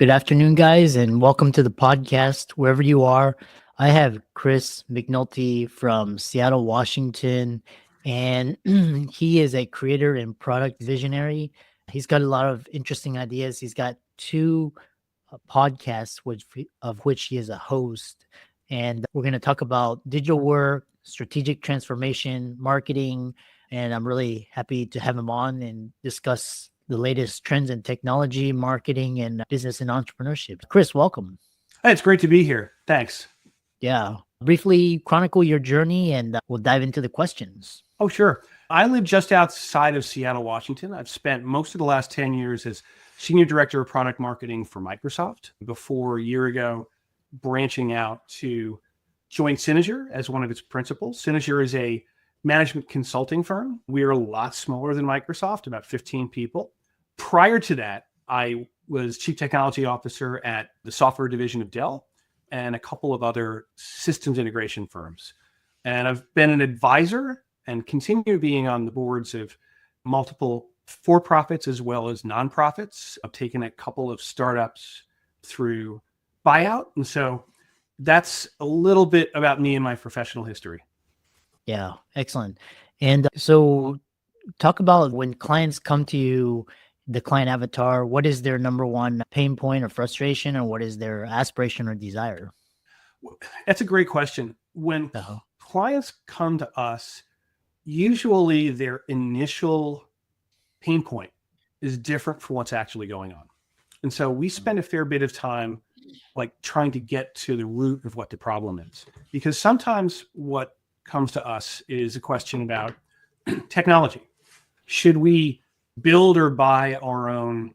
Good afternoon, guys, and welcome to the podcast. Wherever you are, I have Chris McNulty from Seattle, Washington, and he is a creator and product visionary. He's got a lot of interesting ideas. He's got two podcasts, of which he is a host, and we're going to talk about digital work, strategic transformation, marketing, and I'm really happy to have him on and discuss the latest trends in technology, marketing, and business and entrepreneurship. Chris, welcome. Hey, it's great to be here. Thanks. Yeah. Briefly chronicle your journey and we'll dive into the questions. Oh, sure. I live just outside of Seattle, Washington. I've spent most of the last 10 years as Senior Director of Product Marketing for Microsoft before a year ago branching out to join Syner as one of its principals. Syner is a management consulting firm. We are a lot smaller than Microsoft, about 15 people. Prior to that, I was Chief Technology Officer at the software division of Dell and a couple of other systems integration firms. And I've been an advisor and continue being on the boards of multiple for-profits as well as nonprofits. I've taken a couple of startups through buyout. And so that's a little bit about me and my professional history. Yeah, excellent. And so talk about when clients come to you, the client avatar, what is their number one pain point or frustration, or what is their aspiration or desire? That's a great question. When clients come to us, usually their initial pain point is different from what's actually going on. And so we spend a fair bit of time trying to get to the root of what the problem is. Because sometimes what comes to us is a question about technology. Should we build or buy our own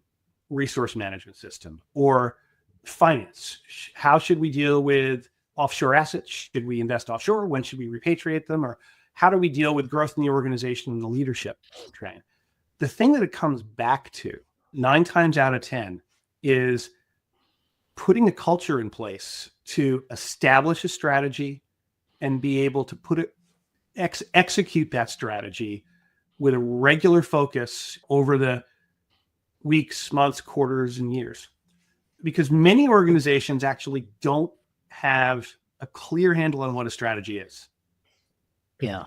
resource management system? Or finance? How should we deal with offshore assets? Should we invest offshore? When should we repatriate them? Or how do we deal with growth in the organization and the leadership train? The thing that it comes back to 9 times out of 10 is putting a culture in place to establish a strategy and be able to execute that strategy with a regular focus over the weeks, months, quarters, and years. Because many organizations actually don't have a clear handle on what a strategy is. Yeah.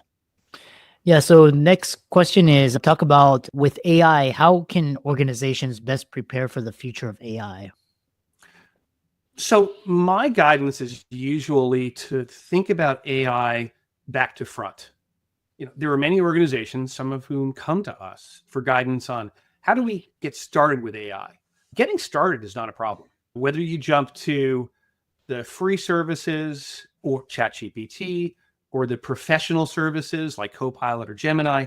Yeah. So next question is talk about with AI, how can organizations best prepare for the future of AI? So my guidance is usually to think about AI back to front. There are many organizations, some of whom come to us for guidance on how do we get started with AI. Getting started is not a problem. Whether you jump to the free services or ChatGPT or the professional services like Copilot or Gemini,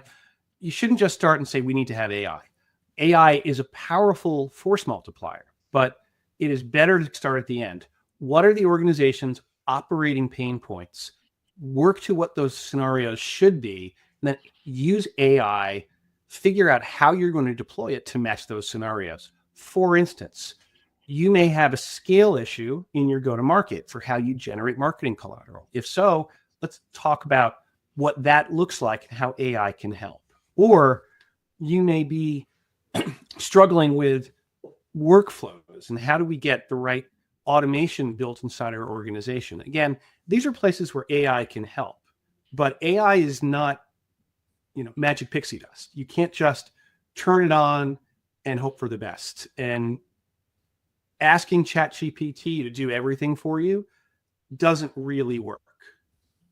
you shouldn't just start and say, we need to have AI. AI is a powerful force multiplier, but it is better to start at the end. What are the organization's operating pain points? Work to what those scenarios should be, and then use AI, figure out how you're going to deploy it to match those scenarios. For instance, you may have a scale issue in your go-to-market for how you generate marketing collateral. If so, let's talk about what that looks like and how AI can help. Or you may be struggling with workflows and how do we get the right automation built inside our organization. Again, these are places where AI can help, but AI is not, magic pixie dust. You can't just turn it on and hope for the best. And asking ChatGPT to do everything for you doesn't really work.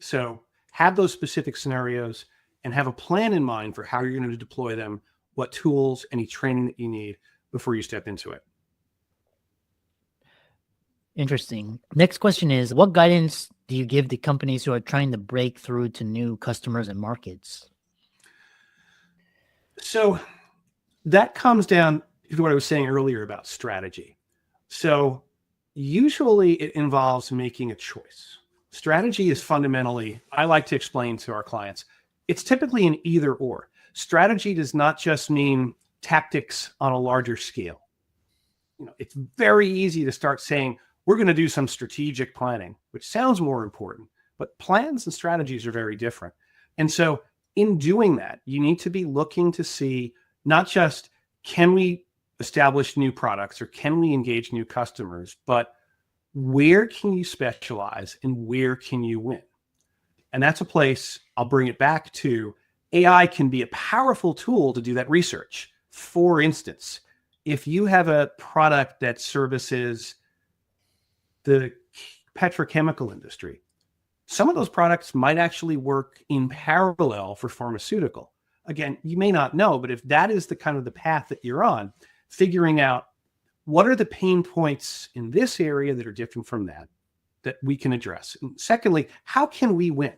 So have those specific scenarios and have a plan in mind for how you're going to deploy them, what tools, any training that you need before you step into it. Interesting. Next question is, what guidance do you give to companies who are trying to break through to new customers and markets? So that comes down to what I was saying earlier about strategy. So usually it involves making a choice. Strategy is fundamentally, I like to explain to our clients, it's typically an either or. Strategy does not just mean tactics on a larger scale. It's very easy to start saying, we're going to do some strategic planning, which sounds more important, but plans and strategies are very different. And so in doing that, you need to be looking to see not just, can we establish new products or can we engage new customers? But where can you specialize and where can you win? And that's a place I'll bring it back to. AI can be a powerful tool to do that research. For instance, if you have a product that services the petrochemical industry, some of those products might actually work in parallel for pharmaceutical. Again, you may not know, but if that is the kind of the path that you're on, figuring out what are the pain points in this area that are different from that we can address. And secondly, how can we win?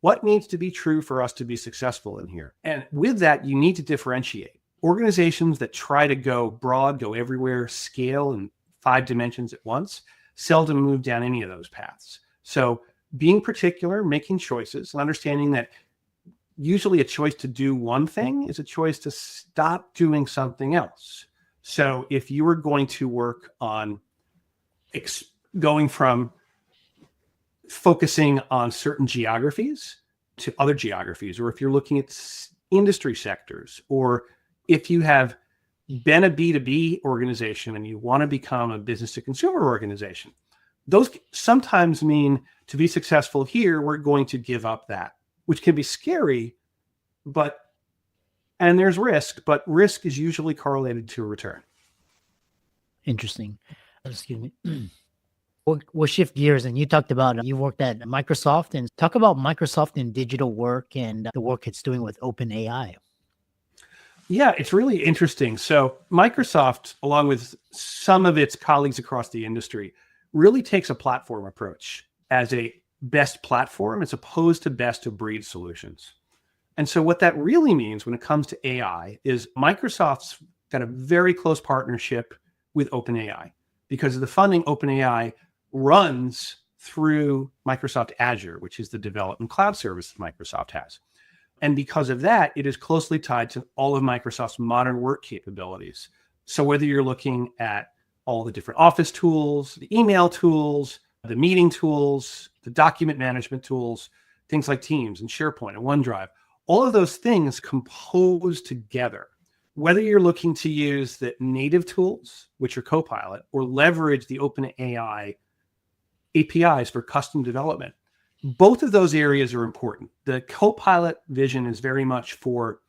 What needs to be true for us to be successful in here? And with that, you need to differentiate. Organizations that try to go broad, go everywhere, scale in 5 dimensions at once, seldom move down any of those paths. So being particular, making choices, and understanding that usually a choice to do one thing is a choice to stop doing something else. So if you were going to work on going from focusing on certain geographies to other geographies, or if you're looking at industry sectors, or if you have been a B2B organization and you want to become a business to consumer organization, those sometimes mean to be successful here, we're going to give up that, which can be scary, and there's risk, but risk is usually correlated to a return. Interesting. Excuse me. We'll shift gears, and you talked about you worked at Microsoft, and talk about Microsoft and digital work and the work it's doing with OpenAI. Yeah, it's really interesting. So Microsoft, along with some of its colleagues across the industry, really takes a platform approach as a best platform as opposed to best of breed solutions. And so what that really means when it comes to AI is Microsoft's got a very close partnership with OpenAI. Because of the funding, OpenAI runs through Microsoft Azure, which is the development cloud service that Microsoft has. And because of that, it is closely tied to all of Microsoft's modern work capabilities. So whether you're looking at all the different Office tools, the email tools, the meeting tools, the document management tools, things like Teams and SharePoint and OneDrive, all of those things compose together. Whether you're looking to use the native tools, which are Copilot, or leverage the OpenAI APIs for custom development, both of those areas are important. The Copilot vision is very much for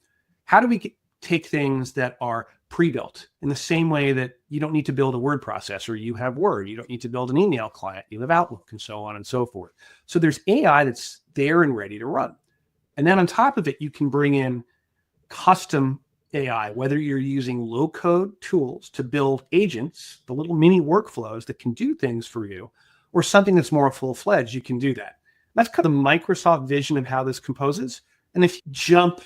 how do we take things that are pre-built in the same way that you don't need to build a word processor, you have Word, you don't need to build an email client, you have Outlook, and so on and so forth. So there's AI that's there and ready to run. And then on top of it, you can bring in custom AI, whether you're using low-code tools to build agents, the little mini workflows that can do things for you, or something that's more full-fledged, you can do that. That's kind of the Microsoft vision of how this composes. And if you jump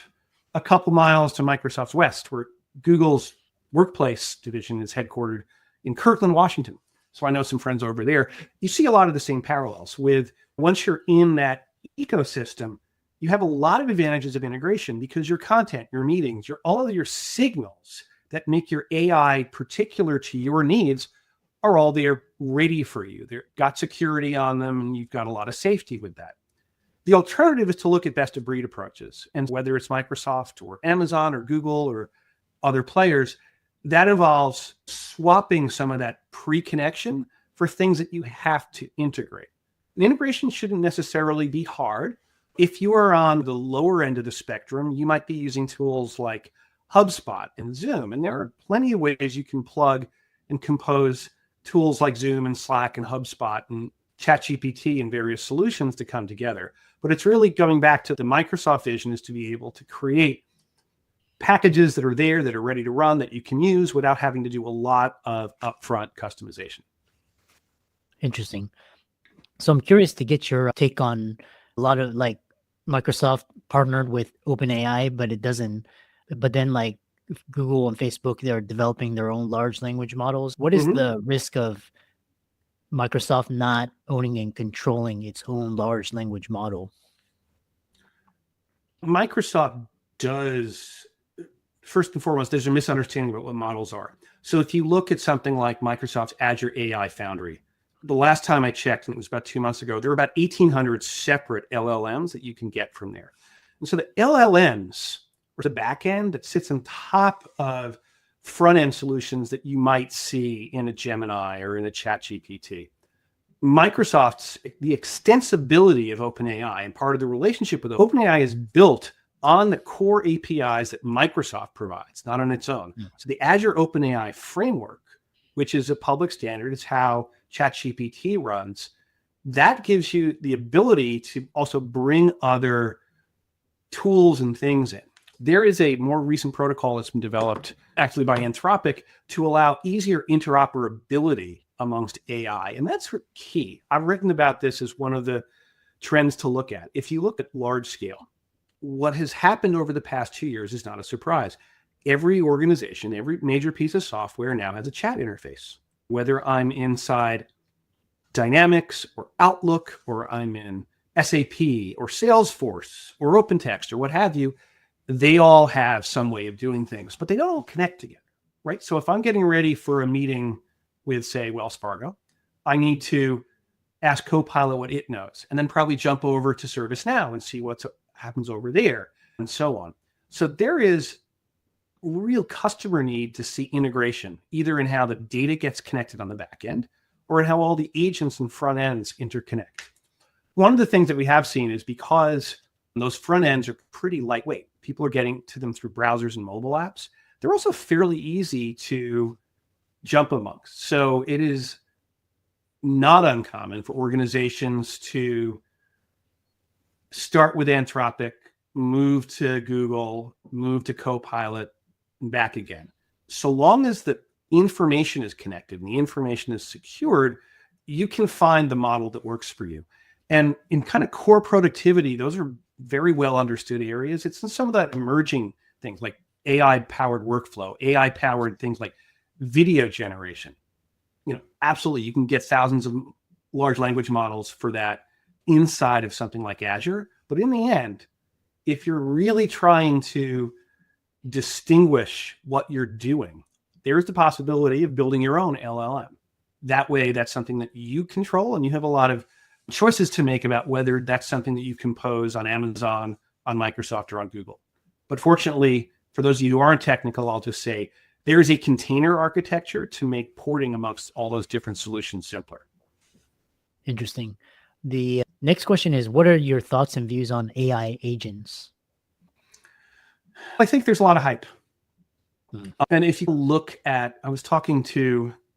a couple miles to Microsoft's West, where Google's Workplace division is headquartered in Kirkland, Washington. So I know some friends over there. You see a lot of the same parallels with once you're in that ecosystem, you have a lot of advantages of integration because your content, your meetings, all of your signals that make your AI particular to your needs are all there ready for you. They've got security on them and you've got a lot of safety with that. The alternative is to look at best of breed approaches. And whether it's Microsoft or Amazon or Google or other players, that involves swapping some of that pre-connection for things that you have to integrate. And integration shouldn't necessarily be hard. If you are on the lower end of the spectrum, you might be using tools like HubSpot and Zoom. And there are plenty of ways you can plug and compose tools like Zoom and Slack and HubSpot and ChatGPT and various solutions to come together. But it's really going back to the Microsoft vision is to be able to create packages that are there, that are ready to run, that you can use without having to do a lot of upfront customization. Interesting. So I'm curious to get your take on a lot of like Microsoft partnered with OpenAI, but then like Google and Facebook, they're developing their own large language models. What is the risk of Microsoft not owning and controlling its own large language model? Microsoft does, first and foremost, there's a misunderstanding about what models are. So if you look at something like Microsoft's Azure AI Foundry, the last time I checked, and it was about 2 months ago, there are about 1,800 separate LLMs that you can get from there. And so the LLMs, or the back end that sits on top of front-end solutions that you might see in a Gemini or in a ChatGPT. The extensibility of OpenAI and part of the relationship with OpenAI is built on the core APIs that Microsoft provides, not on its own. So the Azure OpenAI framework, which is a public standard, is how ChatGPT runs. That gives you the ability to also bring other tools and things in. There is a more recent protocol that's been developed actually by Anthropic to allow easier interoperability amongst AI. And that's key. I've written about this as one of the trends to look at. If you look at large scale, what has happened over the past 2 years is not a surprise. Every organization, every major piece of software now has a chat interface. Whether I'm inside Dynamics or Outlook, or I'm in SAP or Salesforce or OpenText or what have you, they all have some way of doing things, but they don't all connect together, right? So if I'm getting ready for a meeting with, say, Wells Fargo, I need to ask Copilot what it knows, and then probably jump over to ServiceNow and see what happens over there, and so on. So there is real customer need to see integration, either in how the data gets connected on the back end or in how all the agents and front ends interconnect. One of the things that we have seen is because those front ends are pretty lightweight, people are getting to them through browsers and mobile apps, they're also fairly easy to jump amongst. So it is not uncommon for organizations to start with Anthropic, move to Google, move to Copilot, and back again. So long as the information is connected and the information is secured, you can find the model that works for you. And in kind of core productivity, those are very well understood areas. It's in some of that emerging things like AI-powered workflow, AI-powered things like video generation. Absolutely, you can get thousands of large language models for that inside of something like Azure. But in the end, if you're really trying to distinguish what you're doing, there's the possibility of building your own LLM. That way, that's something that you control, and you have a lot of choices to make about whether that's something that you compose on Amazon, on Microsoft, or on Google. But fortunately, for those of you who aren't technical, I'll just say there is a container architecture to make porting amongst all those different solutions simpler. Interesting. The next question is, what are your thoughts and views on AI agents? I think there's a lot of hype. And if you look at, I was talking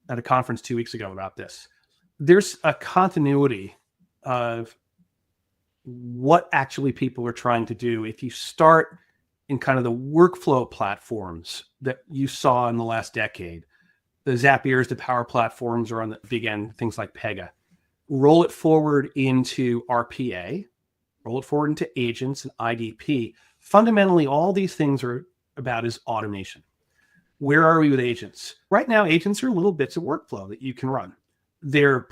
at a conference 2 weeks ago about this, there's a continuity of what actually people are trying to do. If you start in kind of the workflow platforms that you saw in the last decade, the Zapiers, the Power Platforms are on the big end, things like Pega. Roll it forward into RPA, roll it forward into agents and IDP. Fundamentally, all these things are about is automation. Where are we with agents? Right now, agents are little bits of workflow that you can run. The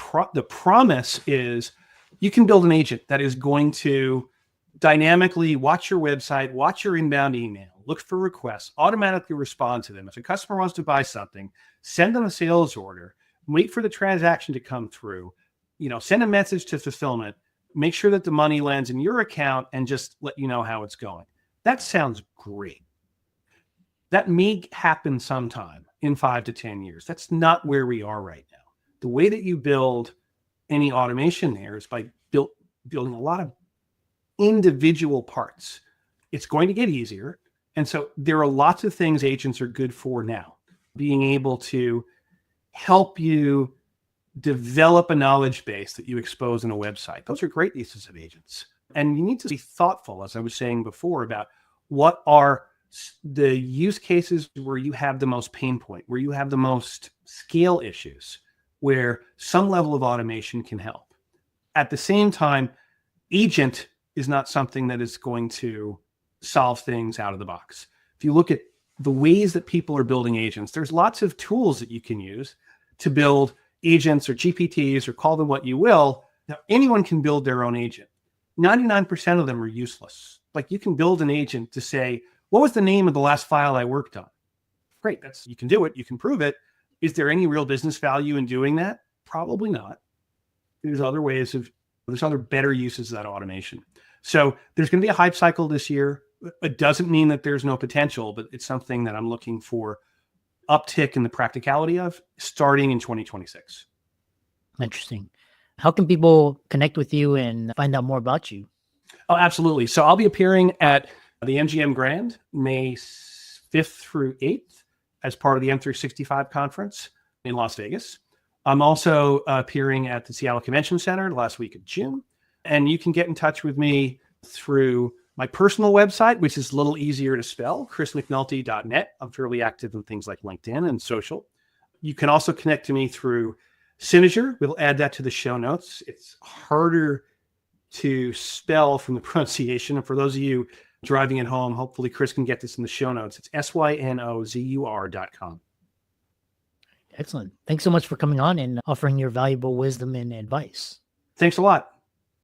promise is you can build an agent that is going to dynamically watch your website, watch your inbound email, look for requests, automatically respond to them. If a customer wants to buy something, send them a sales order, wait for the transaction to come through, send a message to fulfillment, make sure that the money lands in your account, and just let you know how it's going. That sounds great. That may happen sometime in 5 to 10 years. That's not where we are right now. The way that you build any automation there is by building a lot of individual parts. It's going to get easier. And so there are lots of things agents are good for now. Being able to help you develop a knowledge base that you expose in a website. Those are great uses of agents. And you need to be thoughtful, as I was saying before, about what are the use cases where you have the most pain point, where you have the most scale issues, where some level of automation can help. At the same time, agent is not something that is going to solve things out of the box. If you look at the ways that people are building agents, there's lots of tools that you can use to build agents or GPTs, or call them what you will. Now, anyone can build their own agent. 99% of them are useless. Like, you can build an agent to say, what was the name of the last file I worked on? Great, you can do it, you can prove it. Is there any real business value in doing that? Probably not. There's other better uses of that automation. So there's going to be a hype cycle this year. It doesn't mean that there's no potential, but it's something that I'm looking for uptick in the practicality of starting in 2026. Interesting. How can people connect with you and find out more about you? Oh, absolutely. So I'll be appearing at the MGM Grand May 5th through 8th as part of the M365 conference in Las Vegas. I'm also appearing at the Seattle Convention Center the last week of June. And you can get in touch with me through my personal website, which is a little easier to spell, chrismcnulty.net. I'm fairly active in things like LinkedIn and social. You can also connect to me through Syner. We'll add that to the show notes. It's harder to spell from the pronunciation. And for those of you driving at home, hopefully Chris can get this in the show notes. It's synozur.com. Excellent. Thanks so much for coming on and offering your valuable wisdom and advice. Thanks a lot.